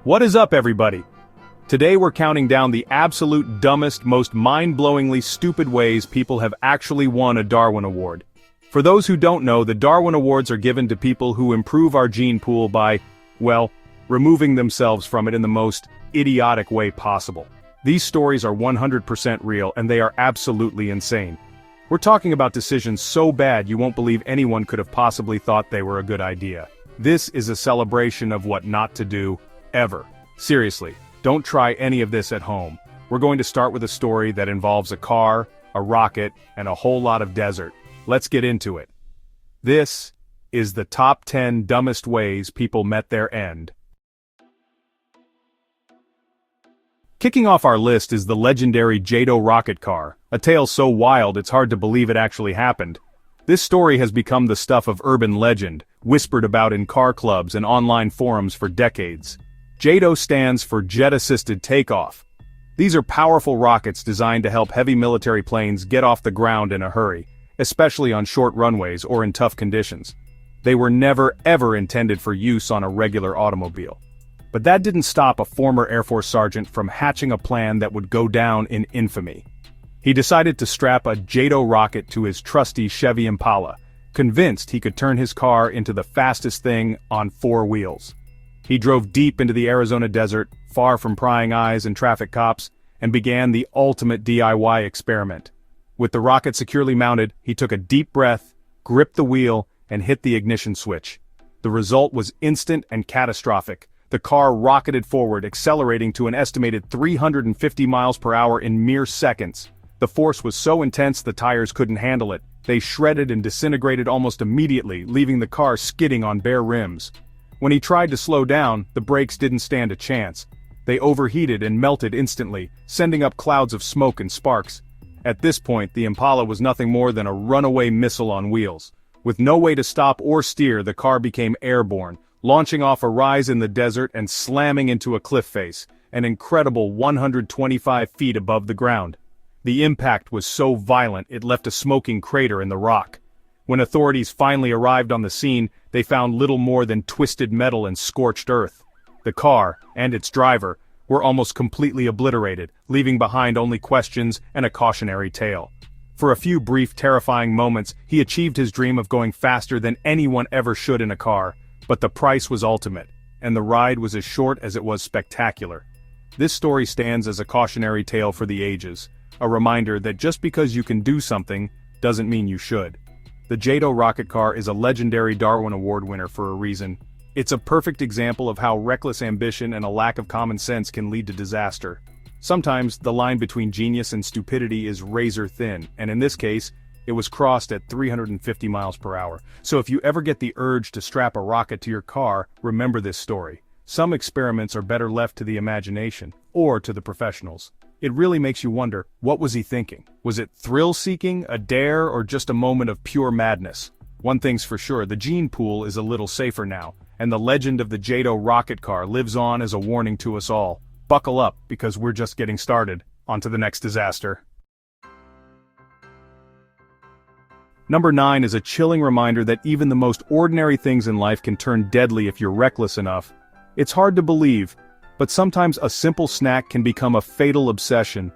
What is up, everybody? Today we're counting down the absolute dumbest, most mind-blowingly stupid ways people have actually won a Darwin Award. For those who don't know, the Darwin Awards are given to people who improve our gene pool by, well, removing themselves from it in the most idiotic way possible. These stories are 100% real and they are absolutely insane. We're talking about decisions so bad you won't believe anyone could have possibly thought they were a good idea. This is a celebration of what not to do, ever. Seriously, don't try any of this at home. We're going to start with a story that involves a car, a rocket, and a whole lot of desert. Let's get into it. This is the top 10 dumbest ways people met their end. Kicking off our list is the legendary Jedo Rocket Car, a tale so wild it's hard to believe it actually happened. This story has become the stuff of urban legend, whispered about in car clubs and online forums for decades. JATO stands for Jet-Assisted Takeoff. These are powerful rockets designed to help heavy military planes get off the ground in a hurry, especially on short runways or in tough conditions. They were never ever intended for use on a regular automobile. But that didn't stop a former Air Force sergeant from hatching a plan that would go down in infamy. He decided to strap a JATO rocket to his trusty Chevy Impala, convinced he could turn his car into the fastest thing on four wheels. He drove deep into the Arizona desert, far from prying eyes and traffic cops, and began the ultimate DIY experiment. With the rocket securely mounted, he took a deep breath, gripped the wheel, and hit the ignition switch. The result was instant and catastrophic. The car rocketed forward, accelerating to an estimated 350 miles per hour in mere seconds. The force was so intense the tires couldn't handle it. They shredded and disintegrated almost immediately, leaving the car skidding on bare rims. When he tried to slow down, the brakes didn't stand a chance. They overheated and melted instantly, sending up clouds of smoke and sparks. At this point, the Impala was nothing more than a runaway missile on wheels. With no way to stop or steer, the car became airborne, launching off a rise in the desert and slamming into a cliff face, an incredible 125 feet above the ground. The impact was so violent it left a smoking crater in the rock. When authorities finally arrived on the scene, they found little more than twisted metal and scorched earth. The car, and its driver, were almost completely obliterated, leaving behind only questions and a cautionary tale. For a few brief, terrifying moments, he achieved his dream of going faster than anyone ever should in a car, but the price was ultimate, and the ride was as short as it was spectacular. This story stands as a cautionary tale for the ages, a reminder that just because you can do something, doesn't mean you should. The JATO Rocket Car is a legendary Darwin Award winner for a reason. It's a perfect example of how reckless ambition and a lack of common sense can lead to disaster. Sometimes, the line between genius and stupidity is razor thin, and in this case, it was crossed at 350 miles per hour. So if you ever get the urge to strap a rocket to your car, remember this story. Some experiments are better left to the imagination, or to the professionals. It really makes you wonder, what was he thinking? Was it thrill-seeking, a dare, or just a moment of pure madness? One thing's for sure, the gene pool is a little safer now, and the legend of the JATO Rocket Car lives on as a warning to us all. Buckle up, because we're just getting started. On to the next disaster. Number 9 is a chilling reminder that even the most ordinary things in life can turn deadly if you're reckless enough. It's hard to believe, but sometimes a simple snack can become a fatal obsession.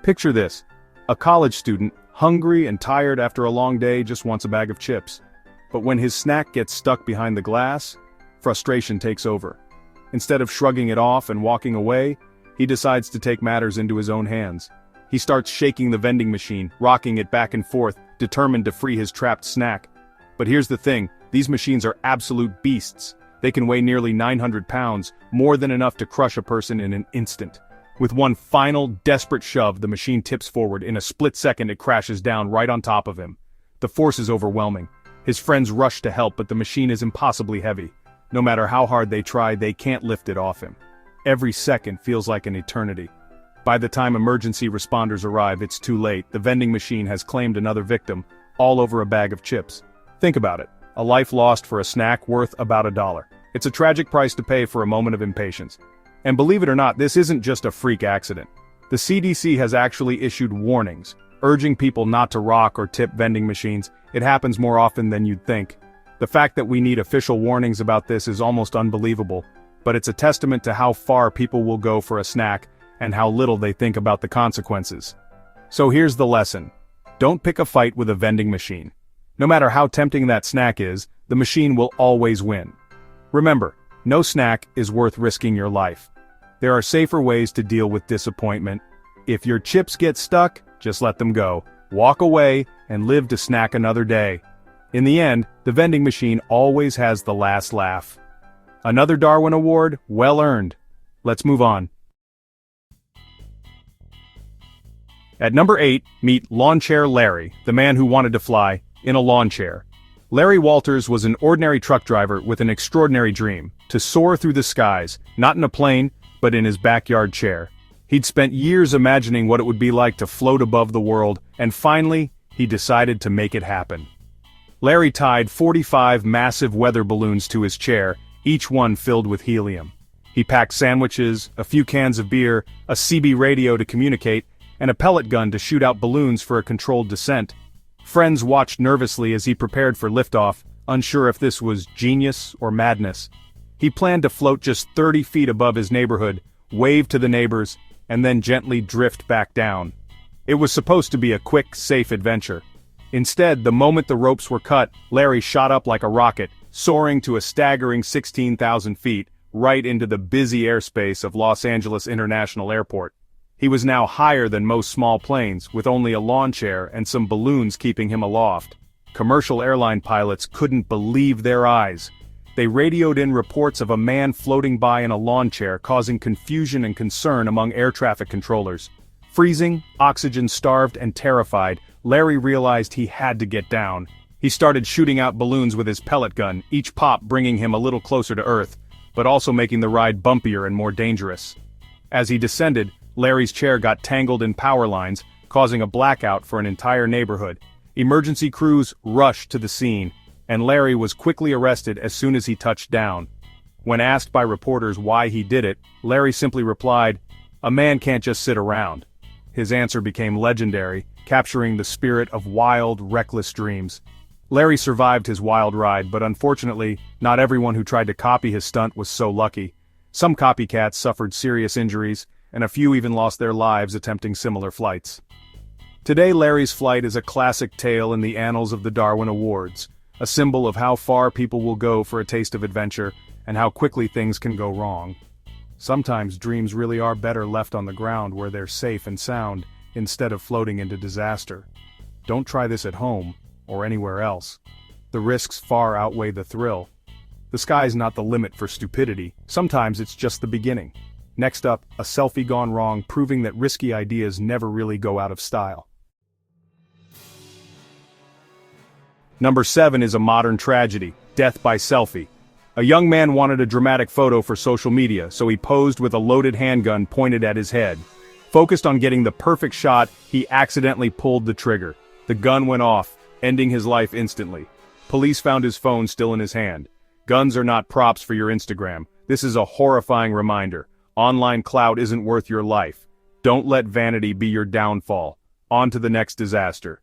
Picture this: a college student, hungry and tired after a long day, just wants a bag of chips. But when his snack gets stuck behind the glass, frustration takes over. Instead of shrugging it off and walking away, he decides to take matters into his own hands. He starts shaking the vending machine, rocking it back and forth, determined to free his trapped snack. But here's the thing, these machines are absolute beasts. They can weigh nearly 900 pounds, more than enough to crush a person in an instant. With one final, desperate shove, the machine tips forward. In a split second, it crashes down right on top of him. The force is overwhelming. His friends rush to help, but the machine is impossibly heavy. No matter how hard they try, they can't lift it off him. Every second feels like an eternity. By the time emergency responders arrive, it's too late. The vending machine has claimed another victim, all over a bag of chips. Think about it. A life lost for a snack worth about $1. It's a tragic price to pay for a moment of impatience. And believe it or not, this isn't just a freak accident. The CDC has actually issued warnings, urging people not to rock or tip vending machines. It happens more often than you'd think. The fact that we need official warnings about this is almost unbelievable. but it's a testament to how far people will go for a snack and how little they think about the consequences. So here's the lesson. Don't pick a fight with a vending machine. No matter how tempting that snack is, the machine will always win. Remember, no snack is worth risking your life. There are safer ways to deal with disappointment. If your chips get stuck, just let them go. Walk away and live to snack another day. In the end, the vending machine always has the last laugh. Another Darwin Award, well earned. Let's move on. At number 8, meet Lawn Chair Larry, the man who wanted to fly, in a lawn chair. Larry Walters was an ordinary truck driver with an extraordinary dream, to soar through the skies, not in a plane, but in his backyard chair. He'd spent years imagining what it would be like to float above the world, and finally, he decided to make it happen. Larry tied 45 massive weather balloons to his chair, each one filled with helium. He packed sandwiches, a few cans of beer, a CB radio to communicate, and a pellet gun to shoot out balloons for a controlled descent. Friends watched nervously as he prepared for liftoff, unsure if this was genius or madness. He planned to float just 30 feet above his neighborhood, wave to the neighbors, and then gently drift back down. It was supposed to be a quick, safe adventure. Instead, the moment the ropes were cut, Larry shot up like a rocket, soaring to a staggering 16,000 feet, right into the busy airspace of Los Angeles International Airport. He was now higher than most small planes, with only a lawn chair and some balloons keeping him aloft. Commercial airline pilots couldn't believe their eyes. They radioed in reports of a man floating by in a lawn chair, causing confusion and concern among air traffic controllers. Freezing, oxygen-starved, and terrified, Larry realized he had to get down. He started shooting out balloons with his pellet gun, each pop bringing him a little closer to Earth, but also making the ride bumpier and more dangerous. As he descended, Larry's chair got tangled in power lines, causing a blackout for an entire neighborhood. Emergency crews rushed to the scene, and Larry was quickly arrested as soon as he touched down. When asked by reporters why he did it, Larry simply replied, "A man can't just sit around." His answer became legendary, capturing the spirit of wild, reckless dreams. Larry survived his wild ride, but unfortunately, not everyone who tried to copy his stunt was so lucky. Some copycats suffered serious injuries, and a few even lost their lives attempting similar flights. Today, Larry's flight is a classic tale in the annals of the Darwin Awards, a symbol of how far people will go for a taste of adventure, and how quickly things can go wrong. Sometimes dreams really are better left on the ground where they're safe and sound, instead of floating into disaster. Don't try this at home, or anywhere else. The risks far outweigh the thrill. The sky's not the limit for stupidity, sometimes it's just the beginning. Next up, a selfie gone wrong, proving that risky ideas never really go out of style. Number 7 is a modern tragedy, death by selfie. A young man wanted a dramatic photo for social media, so he posed with a loaded handgun pointed at his head. Focused on getting the perfect shot, he accidentally pulled the trigger. The gun went off, ending his life instantly. Police found his phone still in his hand. Guns are not props for your Instagram. This is a horrifying reminder. Online clout isn't worth your life. Don't let vanity be your downfall. On to the next disaster.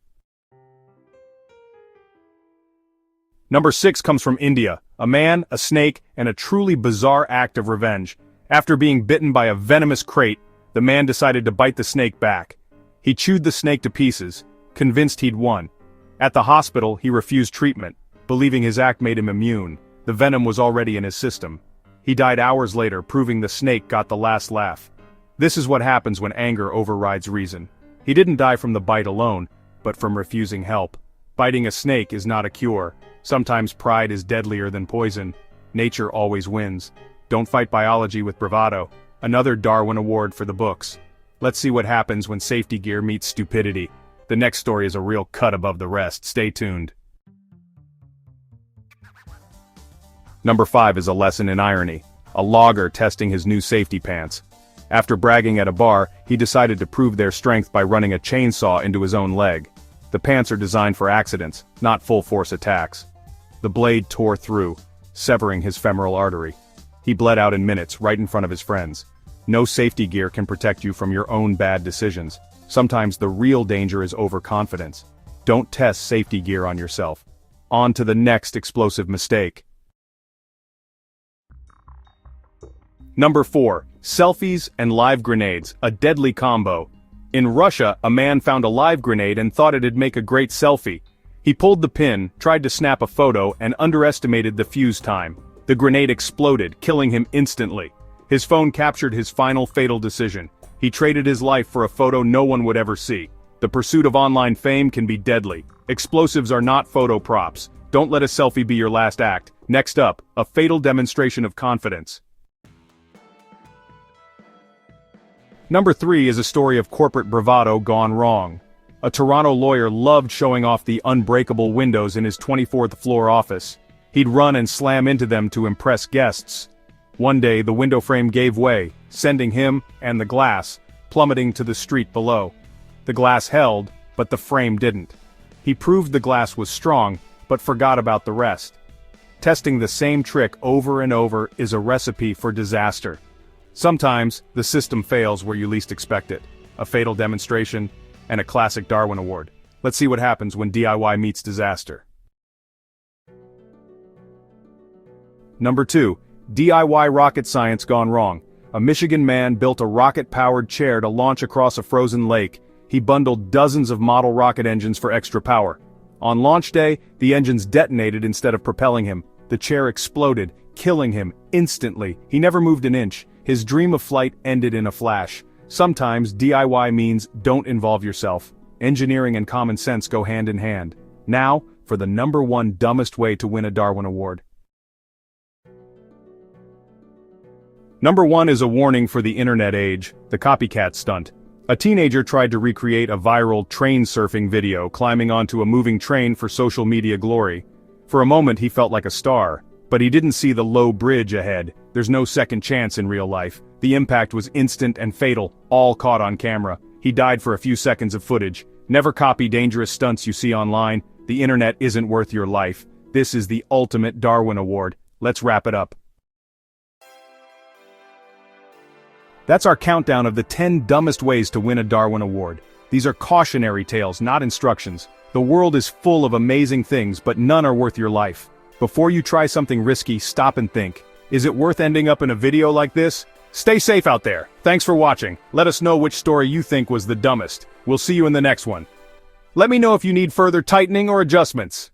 Number 6 comes from India. A man, a snake, and a truly bizarre act of revenge. After being bitten by a venomous crate, the man decided to bite the snake back. He chewed the snake to pieces, convinced he'd won. At the hospital, he refused treatment, believing his act made him immune. The venom was already in his system. He died hours later, proving the snake got the last laugh. This is what happens when anger overrides reason. He didn't die from the bite alone, but from refusing help. Biting a snake is not a cure. Sometimes pride is deadlier than poison. Nature always wins. Don't fight biology with bravado. Another Darwin Award for the books. Let's see what happens when safety gear meets stupidity. The next story is a real cut above the rest. Stay tuned. Number 5 is a lesson in irony. A logger testing his new safety pants. After bragging at a bar, he decided to prove their strength by running a chainsaw into his own leg. The pants are designed for accidents, not full-force attacks. The blade tore through, severing his femoral artery. He bled out in minutes, right in front of his friends. No safety gear can protect you from your own bad decisions. Sometimes the real danger is overconfidence. Don't test safety gear on yourself. On to the next explosive mistake. Number 4. Selfies and live grenades, a deadly combo. In Russia, a man found a live grenade and thought it'd make a great selfie. He pulled the pin, tried to snap a photo, and underestimated the fuse time. The grenade exploded, killing him instantly. His phone captured his final fatal decision. He traded his life for a photo no one would ever see. The pursuit of online fame can be deadly. Explosives are not photo props. Don't let a selfie be your last act. Next up, a fatal demonstration of confidence. Number 3 is a story of corporate bravado gone wrong. A Toronto lawyer loved showing off the unbreakable windows in his 24th floor office. He'd run and slam into them to impress guests. One day, the window frame gave way, sending him, and the glass, plummeting to the street below. The glass held, but the frame didn't. He proved the glass was strong, but forgot about the rest. Testing the same trick over and over is a recipe for disaster. Sometimes, the system fails where you least expect it. A fatal demonstration, and a classic Darwin Award. Let's see what happens when DIY meets disaster. Number 2. DIY rocket science gone wrong. A Michigan man built a rocket-powered chair to launch across a frozen lake. He bundled dozens of model rocket engines for extra power. On launch day, the engines detonated instead of propelling him. The chair exploded, killing him instantly. He never moved an inch. His dream of flight ended in a flash. Sometimes DIY means don't involve yourself. Engineering and common sense go hand in hand. Now, for the number 1 dumbest way to win a Darwin Award. Number 1 is a warning for the internet age, the copycat stunt. A teenager tried to recreate a viral train surfing video, climbing onto a moving train for social media glory. For a moment he felt like a star, but he didn't see the low bridge ahead. There's no second chance in real life. The impact was instant and fatal, all caught on camera. He died for a few seconds of footage. Never copy dangerous stunts you see online. The internet isn't worth your life. This is the ultimate Darwin Award. Let's wrap it up. That's our countdown of the 10 dumbest ways to win a Darwin Award. These are cautionary tales, not instructions. The world is full of amazing things, but none are worth your life. Before you try something risky, stop and think. Is it worth ending up in a video like this? Stay safe out there. Thanks for watching. Let us know which story you think was the dumbest. We'll see you in the next one. Let me know if you need further tightening or adjustments.